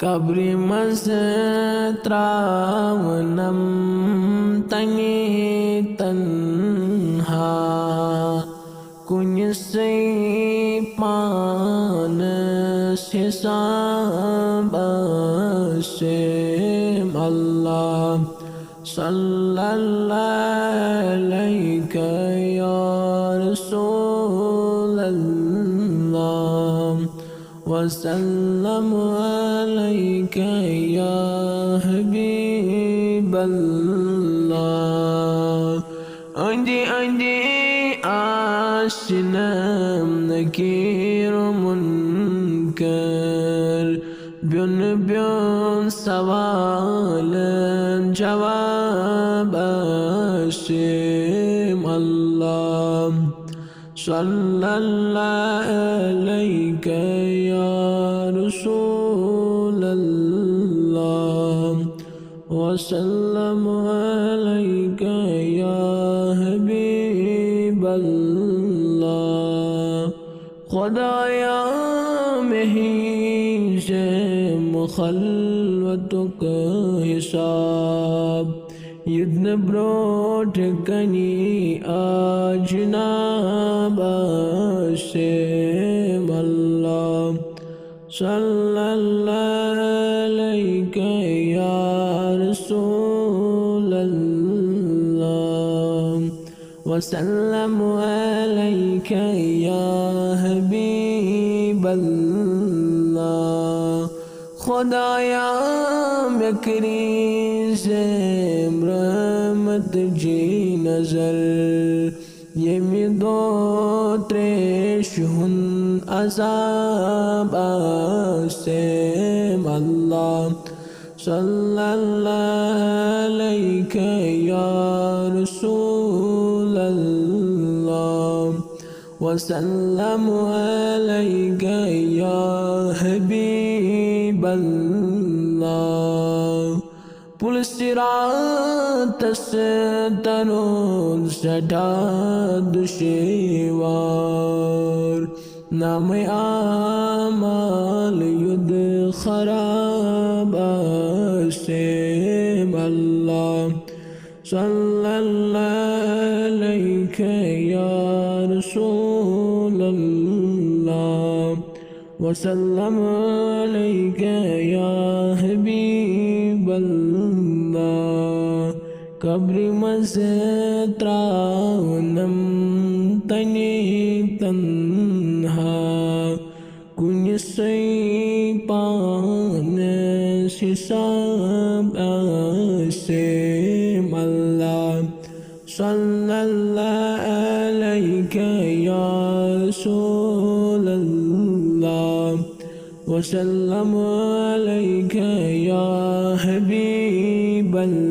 kabri mastrawanam tani tanha kunyasai panas hisab asim Allah sallallahu alayka ya Rasulallah wa sallam alayka ya Habiballah. Andi aşinam nakir munkar bün savalın cevap asim Allah sallallahu aleyke ya Resulallah ve sellem aleyke ya Habiballah. खुदाया में ही से मुखल्वतुक हिसाब युद्ध brought कनी आजनाब से अल्लाह सल्लल्लाहु अलैहि या रसूलल्लाह वसल्लम अलैका या हबीबल्लाह. खुदाया बकरी से रहमत जी नजर ये मिदो त्रेशुन अज़ाब से अल्लाह सल्लल्लाहु अलैका या रसूलल्लाह वसल्लम अलैका या हबीबल्लाह. पुलसिरात से तरों सटा दुशवार नाम आमाल युद्ध खराब से अल्लाह सल्लल्लाहु अलैहि या रसूलल्लाह वसल्लम अलैका या हबीबल्लाह. कब्रि मज़त्रावनम तनी तन्हा कुnyasai panas hisab asim Allah sallallahu alayka ya Rasulallah wa sallam alayka ya Habiballah.